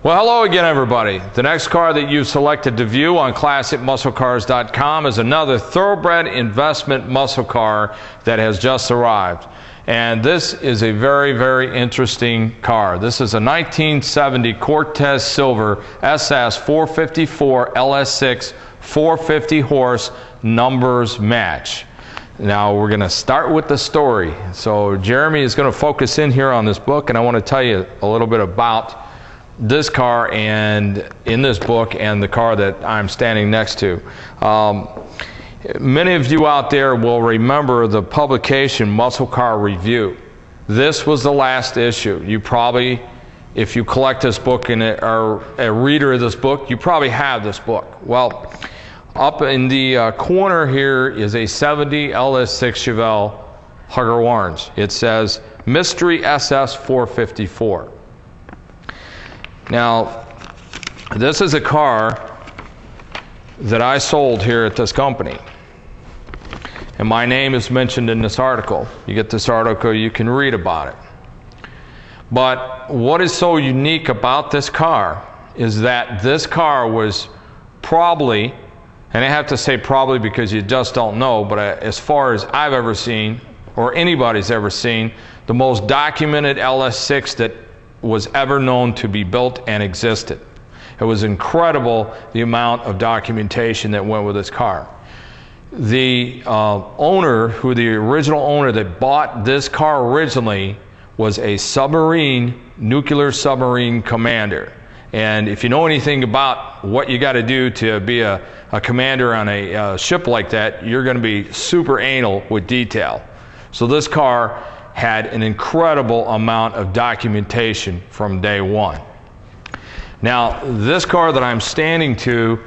Well, hello again, everybody. The next car that you've selected to view on ClassicMuscleCars.com is another thoroughbred investment muscle car that has just arrived. And this is a very, very interesting car. This is a 1970 Cortez Silver SS 454 LS6 450 horse numbers match. Now we're going to start with the story. So Jeremy is going to focus in here on this book, and I want to tell you a little bit about this car and in this book and the car that I'm standing next to. Many of you out there will remember the publication Muscle Car Review. This was the last issue. You probably, if you collect this book and are a reader of this book, you probably have this book. Well, up in the corner here is a 70 LS6 Chevelle Hugger Orange. It says Mystery SS 454. Now, this is a car that I sold here at this company. And my name is mentioned in this article. You get this article, you can read about it. But what is so unique about this car is that this car was probably, and I have to say probably because you just don't know, but as far as I've ever seen, or anybody's ever seen, the most documented LS6 that was ever known to be built and existed. It was incredible the amount of documentation that went with this car. The owner, the original owner that bought this car originally, was a nuclear submarine commander. And if you know anything about what you got to do to be a commander on a ship like that, you're going to be super anal with detail. So this car had an incredible amount of documentation from day one. Now, this car that I'm standing to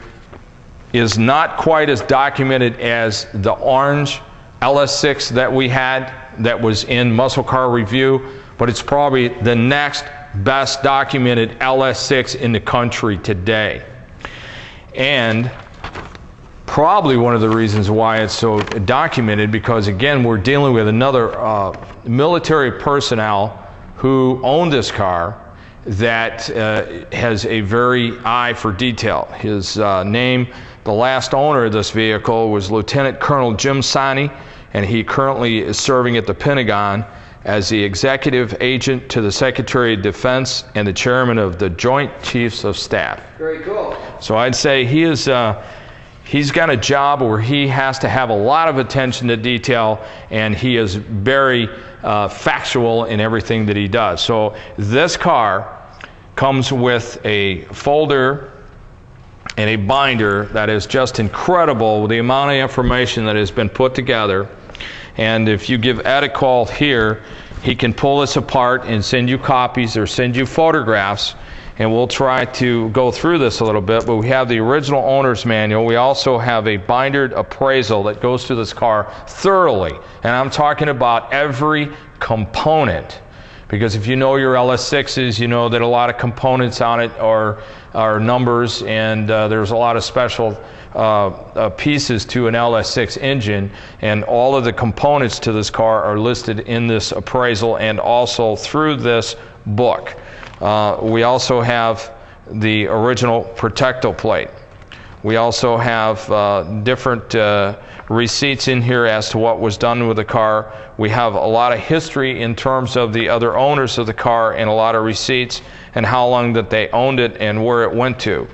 is not quite as documented as the orange LS6 that we had that was in Muscle Car Review, but it's probably the next best documented LS6 in the country today. And probably one of the reasons why it's so documented, because again, we're dealing with another military personnel who owned this car that has a very eye for detail. His name, the last owner of this vehicle, was Lieutenant Colonel Jim Sonny, and he currently is serving at the Pentagon as the executive agent to the Secretary of Defense and the chairman of the Joint Chiefs of Staff. Very cool. So I'd say he is he's got a job where he has to have a lot of attention to detail, and he is very factual in everything that he does. So this car comes with a folder and a binder that is just incredible with the amount of information that has been put together. And if you give Ed a call here, he can pull this apart and send you copies or send you photographs, and we'll try to go through this a little bit. But we have the original owner's manual. We also have a bindered appraisal that goes through this car thoroughly, and I'm talking about every component, because if you know your LS6s, you know that a lot of components on it are numbers, and there's a lot of special pieces to an LS6 engine, and all of the components to this car are listed in this appraisal and also through this book. We also have the original PRO-TEC-TO plate. We also have different receipts in here as to what was done with the car. We have a lot of history in terms of the other owners of the car, and a lot of receipts and how long that they owned it and where it went to.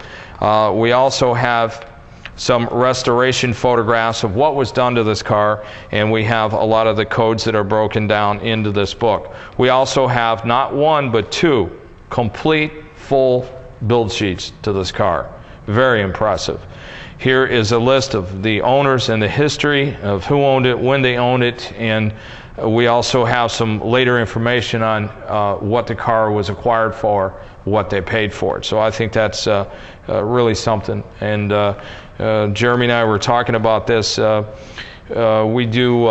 We also have some restoration photographs of what was done to this car, and we have a lot of the codes that are broken down into this book. We also have not one but two complete full build sheets to this car. Very impressive. Here is a list of the owners and the history of who owned it, when they owned it, and we also have some later information on what the car was acquired for, what they paid for it. So I think that's really something. And Jeremy and I were talking about this. We do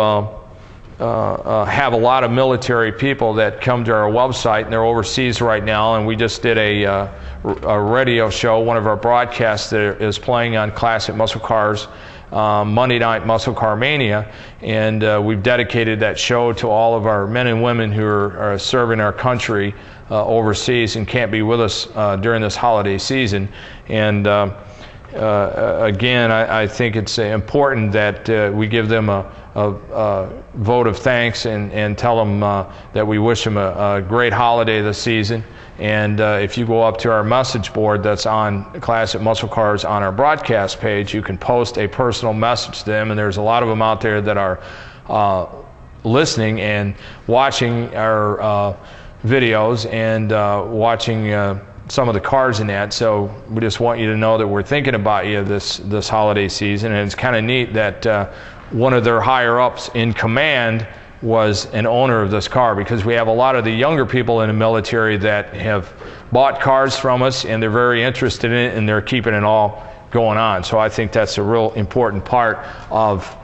have a lot of military people that come to our website, and they're overseas right now, and we just did a radio show, one of our broadcasts that is playing on Classic Muscle Cars Monday Night Muscle Car Mania, and we've dedicated that show to all of our men and women who are serving our country overseas and can't be with us during this holiday season. And again, I think it's important that we give them a vote of thanks and tell them that we wish them a great holiday this season. And if you go up to our message board that's on Classic Muscle Cars on our broadcast page, you can post a personal message to them, and there's a lot of them out there that are listening and watching our videos and watching some of the cars in that. So we just want you to know that we're thinking about you this holiday season. And it's kind of neat that one of their higher ups in command was an owner of this car, because we have a lot of the younger people in the military that have bought cars from us and they're very interested in it and they're keeping it all going on. So I think that's a real important part of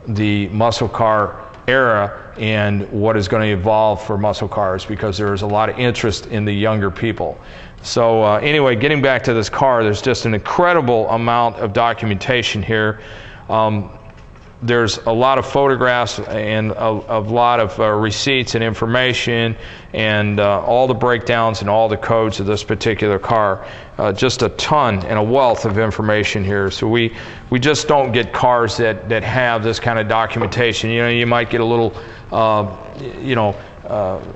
the muscle car era and what is going to evolve for muscle cars, because there's a lot of interest in the younger people. So anyway, getting back to this car, there's just an incredible amount of documentation here. There's a lot of photographs and a lot of receipts and information, and all the breakdowns and all the codes of this particular car. Just a ton and a wealth of information here. So we just don't get cars that have this kind of documentation. You know, you might get a little,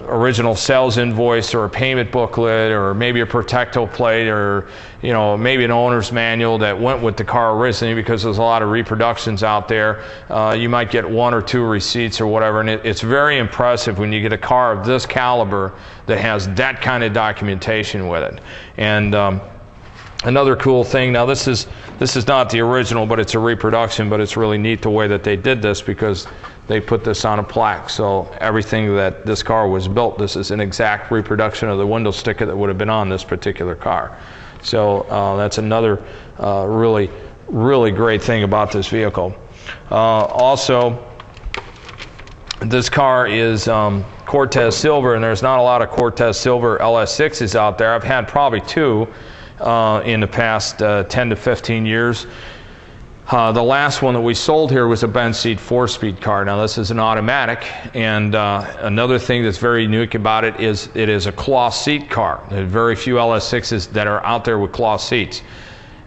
original sales invoice or a payment booklet, or maybe a PRO-TEC-TO plate, or maybe an owner's manual that went with the car originally, because there's a lot of reproductions out there. You might get 1 or 2 receipts or whatever, and it's very impressive when you get a car of this caliber that has that kind of documentation with it. And another cool thing, now this is not the original, but it's a reproduction, but it's really neat the way that they did this, because they put this on a plaque. So everything that this car was built, this is an exact reproduction of the window sticker that would have been on this particular car. So that's another really, really great thing about this vehicle. Also, this car is Cortez Silver, and there's not a lot of Cortez Silver LS6s out there. I've had probably 2 in the past 10 to 15 years. The last one that we sold here was a bench seat 4-speed car. Now this is an automatic, and another thing that's very unique about it is a cloth seat car. There are very few LS6s that are out there with cloth seats.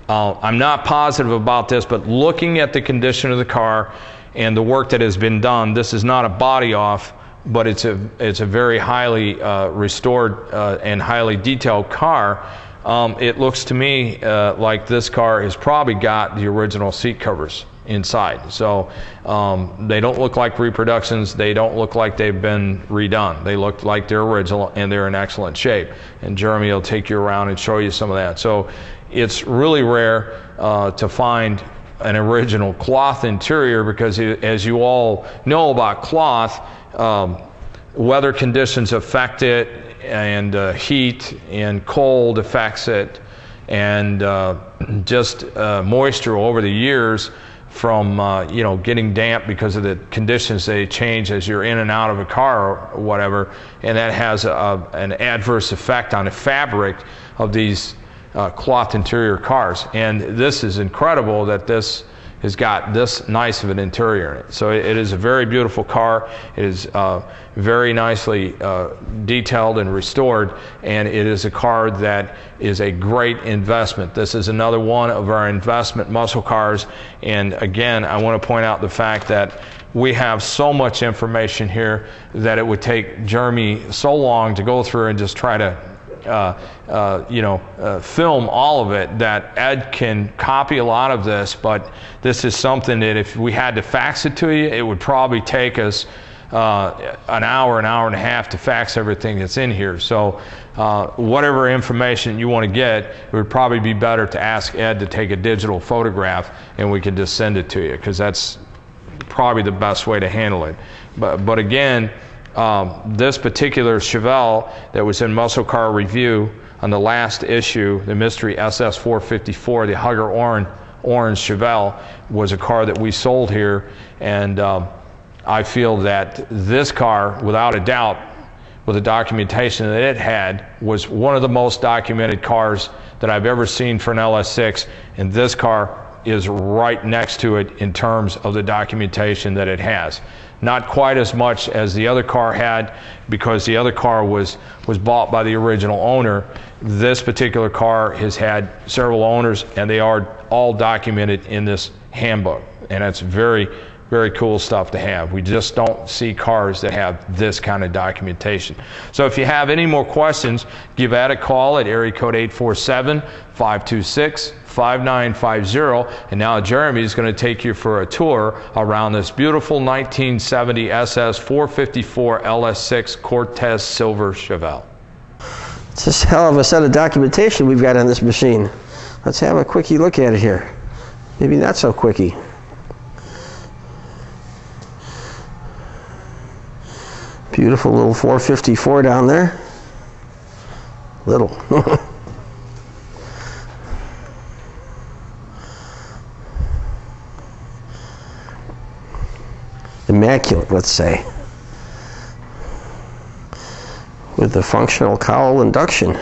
I'm not positive about this, but looking at the condition of the car and the work that has been done, this is not a body off, but it's a very highly restored and highly detailed car. It looks to me like this car has probably got the original seat covers inside. So they don't look like reproductions. They don't look like they've been redone. They look like they're original, and they're in excellent shape. And Jeremy will take you around and show you some of that. So it's really rare to find an original cloth interior, because as you all know about cloth, weather conditions affect it, and heat and cold affects it, and just moisture over the years from getting damp because of the conditions they change as you're in and out of a car or whatever, and that has an adverse effect on the fabric of these cloth interior cars. And this is incredible that this has got this nice of an interior in it. So it is a very beautiful car. It is very nicely detailed and restored, and it is a car that is a great investment. This is another one of our investment muscle cars, and again, I want to point out the fact that we have so much information here that it would take Jeremy so long to go through and just try to film all of it, that Ed can copy a lot of this, but this is something that if we had to fax it to you, it would probably take us an hour and a half to fax everything that's in here. So whatever information you want to get, it would probably be better to ask Ed to take a digital photograph, and we can just send it to you, because that's probably the best way to handle it. But again, this particular Chevelle that was in Muscle Car Review on the last issue, the Mystery SS 454, the Hugger Orange Chevelle, was a car that we sold here, and I feel that this car, without a doubt, with the documentation that it had, was one of the most documented cars that I've ever seen for an LS6, and this car is right next to it in terms of the documentation that it has. Not quite as much as the other car had, because the other car was bought by the original owner. This particular car has had several owners, and they are all documented in this handbook, and it's very, very cool stuff to have. We just don't see cars that have this kind of documentation. So if you have any more questions, give Ed a call at area code 847-526-5950. And now Jeremy is going to take you for a tour around this beautiful 1970 SS 454 LS6 Cortez Silver Chevelle. It's just a hell of a set of documentation we've got on this machine. Let's have a quickie look at it here. Maybe not so quickie. Beautiful little 454 down there. Little. Immaculate, let's say. With the functional cowl induction.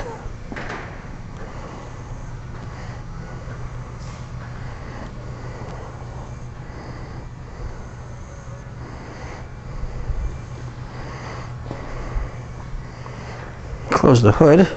Close the hood.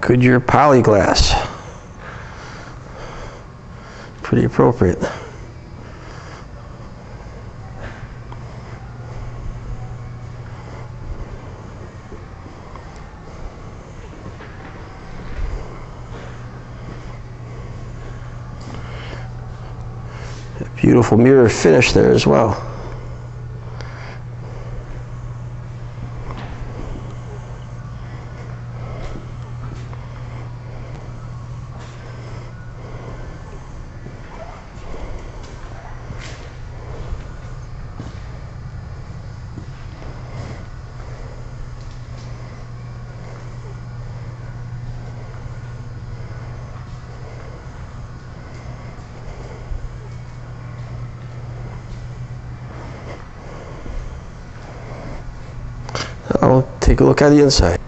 Goodyear polyglass. Pretty appropriate. A beautiful mirror finish there as well. I'll take a look at the inside.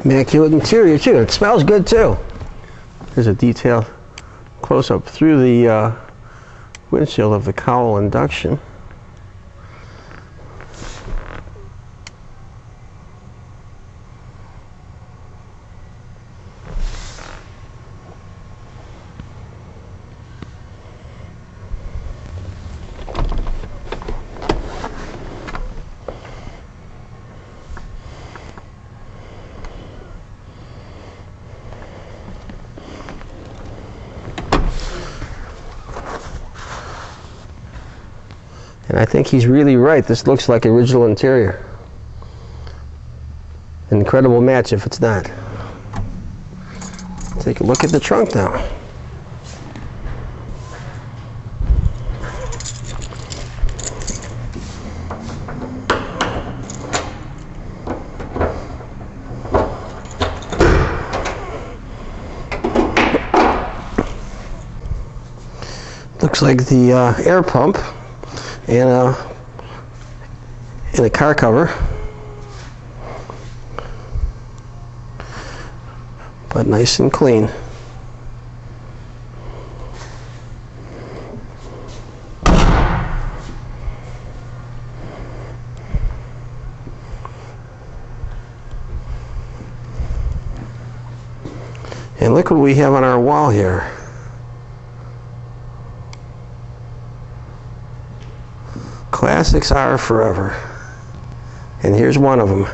Immaculate interior too. It smells good too. There's a detailed close-up through the windshield of the cowl induction. And I think he's really right. This looks like original interior. An incredible match if it's not. Take a look at the trunk now. Looks like the air pump and a car cover, but nice and clean. And look what we have on our wall here. Classics are forever, and here's one of them.